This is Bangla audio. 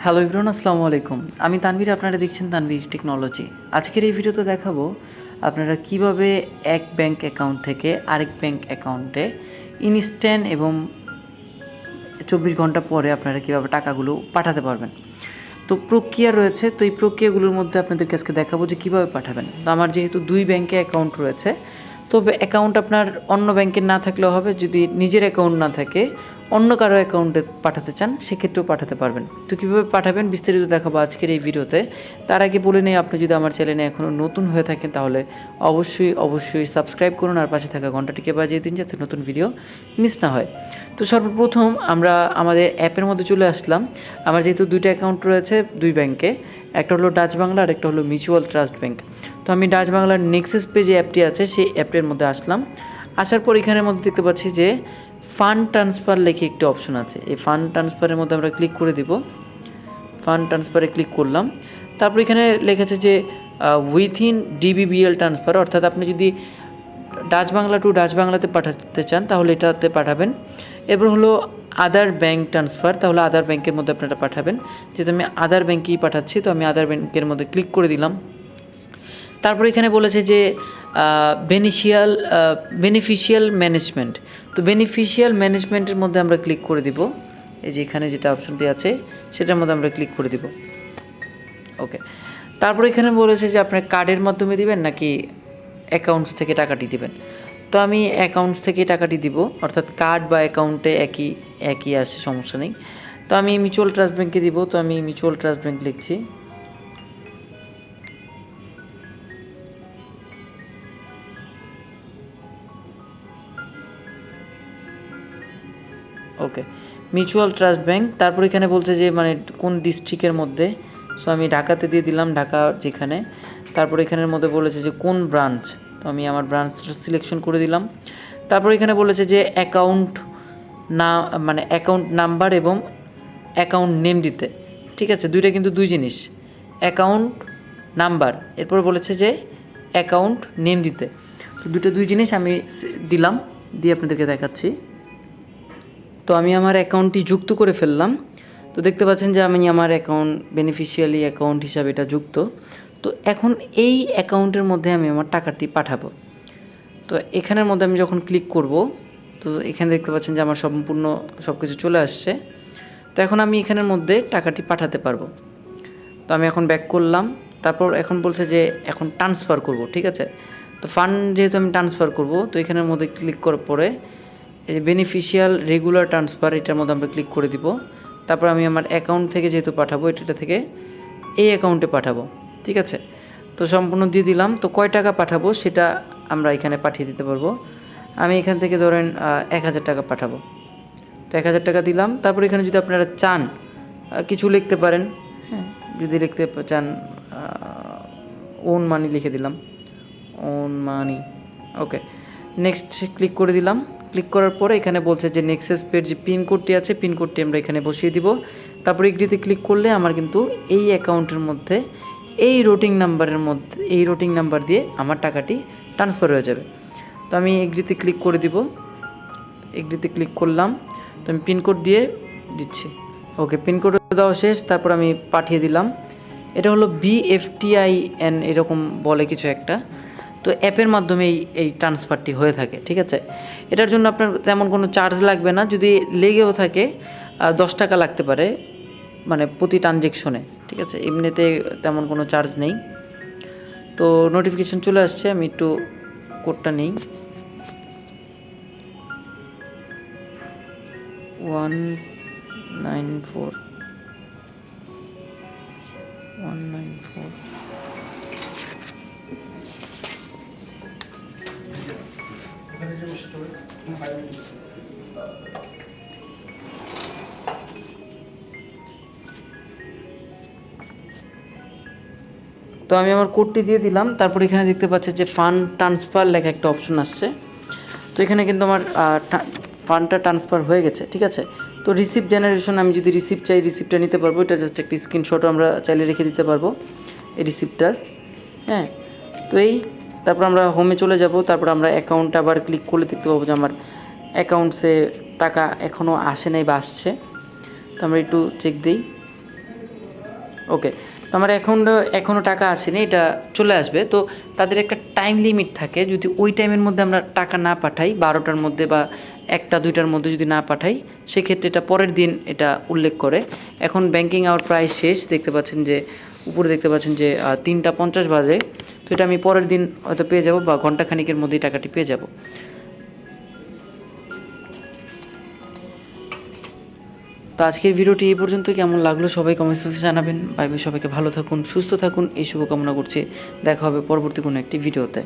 হ্যালো এভরিওয়ান, আসসালামু আলাইকুম। আমি তানভীর, আপনারা দেখছেন তানভীর টেকনোলজি। আজকের এই ভিডিওতে দেখাবো আপনারা কিভাবে এক ব্যাংক অ্যাকাউন্ট থেকে আরেক ব্যাংক অ্যাকাউন্টে ইনস্ট্যান্ট এবং 24 ঘন্টা পরে আপনারা কীভাবে টাকাগুলো পাঠাতে পারবেন। তো প্রক্রিয়া রয়েছে, তো এই প্রক্রিয়াগুলোর মধ্যে আপনাদেরকে আজকে দেখাবো যে কীভাবে পাঠাবেন। তো আমার যেহেতু 2 ব্যাংকে অ্যাকাউন্ট রয়েছে, তবে অ্যাকাউন্ট আপনার অন্য ব্যাংকের না থাকলেও হবে। যদি নিজের অ্যাকাউন্ট না থাকে, অন্য কারো অ্যাকাউন্টে পাঠাতে চান, সেক্ষেত্রেও পাঠাতে পারবেন। তো কীভাবে পাঠাবেন বিস্তারিত দেখাবো আজকের এই ভিডিওতে। তার আগে বলে নেই, আপনি যদি আমার চ্যানেলে এখনও নতুন হয়ে থাকেন তাহলে অবশ্যই সাবস্ক্রাইব করুন আর পাশে থাকা ঘন্টাটিকে বাজিয়ে দিন যাতে নতুন ভিডিও মিস না হয়। তো সর্বপ্রথম আমরা আমাদের অ্যাপের মধ্যে চলে আসলাম। আমার যেহেতু 2টা অ্যাকাউন্ট রয়েছে 2 ব্যাংকে, একটা হলো ডাচ বাংলা আর একটা হলো মিউচুয়াল ট্রাস্ট ব্যাংক। তো আমি ডাচ বাংলার নেক্সাস পেজে অ্যাপটি আছে, সেই অ্যাপের মধ্যে আসলাম। আসার পর এখানের মধ্যে দেখতে পাচ্ছি যে ফান্ড ট্রান্সফার লেখে একটি অপশন আছে। এই ফান্ড ট্রান্সফারের মধ্যে আমরা ক্লিক করে দিব। ফান্ড ট্রান্সফারে ক্লিক করলাম। তারপর এখানে লেখেছে যে উইথিন ডিবিবিএল ট্রান্সফার, অর্থাৎ আপনি যদি ডাচ বাংলা টু ডাচ বাংলাতে পাঠাতে চান তাহলে এটাতে পাঠাবেন। এরপর হলো আদার ব্যাংক ট্রান্সফার, তাহলে আদার ব্যাংকের মধ্যে আপনারা পাঠাবেন। যেহেতু আমি আদার ব্যাংকেই পাঠাচ্ছি, তো আমি আদার ব্যাংকের মধ্যে ক্লিক করে দিলাম। তারপর এখানে বলেছে যে বেনিফিশিয়াল ম্যানেজমেন্ট। তো বেনিফিশিয়াল ম্যানেজমেন্টের মধ্যে আমরা ক্লিক করে দিব। এই যে এখানে যেটা অপশনটি আছে সেটার মধ্যে আমরা ক্লিক করে দিব। ওকে, তারপর এখানে বলেছে যে আপনার কার্ডের মাধ্যমে দিবেন নাকি অ্যাকাউন্টস থেকে টাকাটি দিবেন। তো আমি অ্যাকাউন্টস থেকে টাকাটি দিব, অর্থাৎ কার্ড বা অ্যাকাউন্টে একই আসে, সমস্যা নেই। তো আমি মিউচুয়াল ট্রাস্ট ব্যাংকে দিব, তো আমি মিউচুয়াল ট্রাস্ট ব্যাংক লিখছি। ওকে, মিউচুয়াল ট্রাস্ট ব্যাংক। তারপর এখানে বলছে যে মানে কোন ডিস্ট্রিক্টের মধ্যে, সো আমি ঢাকাতে দিয়ে দিলাম, ঢাকা যেখানে। তারপর এখানের মধ্যে বলেছে যে কোন ব্রাঞ্চ, তো আমি আমার ব্রাঞ্চটা সিলেকশন করে দিলাম। তারপর এখানে বলেছে যে অ্যাকাউন্ট অ্যাকাউন্ট নাম্বার এবং অ্যাকাউন্ট নেম দিতে। ঠিক আছে, দুইটা কিন্তু দুই জিনিস, অ্যাকাউন্ট নাম্বার, এরপর বলেছে যে অ্যাকাউন্ট নেম দিতে। তো দুই জিনিস আমি দিলাম, দিয়ে আপনাদেরকে দেখাচ্ছি। তো আমি আমার অ্যাকাউন্টটি যুক্ত করে ফেললাম। তো দেখতে পাচ্ছেন যে আমি আমার বেনিফিশিয়ারি অ্যাকাউন্ট হিসাবে এটা যুক্ত। তো এখন এই অ্যাকাউন্টের মধ্যে আমি আমার টাকাটি পাঠাবো। তো এখানের মধ্যে আমি যখন ক্লিক করব, তো এখানে দেখতে পাচ্ছেন যে আমার সম্পূর্ণ সব কিছু চলে আসছে। তো এখন আমি এখানের মধ্যে টাকাটি পাঠাতে পারবো। তো আমি এখন ব্যাক করলাম। তারপর এখন বলছে যে এখন ট্রান্সফার করব, ঠিক আছে। তো ফান্ড যেহেতু আমি ট্রান্সফার করব, তো এখানের মধ্যে ক্লিক করার পরে এই যে বেনিফিশিয়াল রেগুলার ট্রান্সফার, এটার মধ্যে আমরা ক্লিক করে দিব। তারপর আমি আমার অ্যাকাউন্ট থেকে যেহেতু পাঠাবো, এটা থেকে এই অ্যাকাউন্টে পাঠাবো, ঠিক আছে। তো সম্পূর্ণ দিয়ে দিলাম। তো কয় টাকা পাঠাবো সেটা আমরা এখানে পাঠিয়ে দিতে পারবো। আমি এখান থেকে ধরেন 1000 টাকা পাঠাবো। তো 1000 টাকা দিলাম। তারপর এখানে যদি আপনারা চান কিছু লিখতে পারেন, হ্যাঁ, যদি লিখতে চান ওন মানি লিখে দিলাম, on money. Okay, next click করে দিলাম। ক্লিক করার পরে এখানে বলছে যে নেক্সাস পের যে পিনকোডটি আছে, পিনকোডটি আমরা এখানে বসিয়ে দিব। তারপর এগ্রিতে ক্লিক করলে আমার কিন্তু এই অ্যাকাউন্টের মধ্যে এই রুটিং নাম্বার দিয়ে আমার টাকাটি ট্রান্সফার হয়ে যাবে। তো আমি এগ্রিতে ক্লিক করে দিব। এগ্রিতে ক্লিক করলাম। তো আমি পিনকোড দিয়ে দিচ্ছি। ওকে, পিনকোড দেওয়া শেষ। তারপর আমি পাঠিয়ে দিলাম। এটা হলো BFTIN এরকম বলে কিছু একটা। তো অ্যাপের মাধ্যমে এই ট্রান্সফারটি হয়ে থাকে, ঠিক আছে। এটার জন্য আপনার তেমন কোনো চার্জ লাগবে না, যদি লেগেও থাকে 10 টাকা লাগতে পারে, মানে প্রতি ট্রানজ্যাকশনে, ঠিক আছে। এমনিতে তেমন কোনো চার্জ নেই। তো নোটিফিকেশন চলে আসছে, আমি একটু কোডটা নিই। 194 তো আমি আমার কোডটি দিয়ে দিলাম। তারপর এখানে দেখতে পাচ্ছি যে ফান্ড ট্রান্সফার লেখা একটা অপশন আসছে। তো এখানে কিন্তু আমার ফান্ডটা ট্রান্সফার হয়ে গেছে, ঠিক আছে। তো রিসিপ্ট জেনারেশন, আমি যদি রিসিপ্ট চাই রিসিপ্টটা নিতে পারবো। এটা জাস্ট একটা স্ক্রিনশটও আমরা চাইলে রেখে দিতে পারবো এই রিসিপ্টটার, হ্যাঁ। তো তারপর আমরা হোমে চলে যাব। তারপর আমরা অ্যাকাউন্ট আবার ক্লিক করলে দেখতে পাবো যে আমার অ্যাকাউন্টসে টাকা এখনও আসে নাই বা আসছে। তো আমরা একটু চেক দিই। ওকে, তো আমার এখনও টাকা আসেনি, এটা চলে আসবে। তো তাদের একটা টাইম লিমিট থাকে, যদি ওই টাইমের মধ্যে আমরা টাকা না পাঠাই, 12টার মধ্যে বা 1টা 2টার মধ্যে যদি না পাঠাই, সেক্ষেত্রে এটা পরের দিন এটা উল্লেখ করে। এখন ব্যাংকিং আওয়ার প্রায় শেষ, দেখতে পাচ্ছেন যে উপরে দেখতে পাচ্ছেন যে 3টা 50 বাজে। তো এটা আমি পরের দিন হয়তো পেয়ে যাব বা ঘন্টাখানিকের মধ্যেই টাকাটি পেয়ে যাব। তো আজকের ভিডিওটি এই পর্যন্ত, কেমন লাগলো সবাই কমেন্ট সেকশনে জানাবেন। বাই বাই, সবাইকে ভালো থাকুন, সুস্থ থাকুন এই শুভকামনা করছি। দেখা হবে পরবর্তী কোনো একটি ভিডিওতে।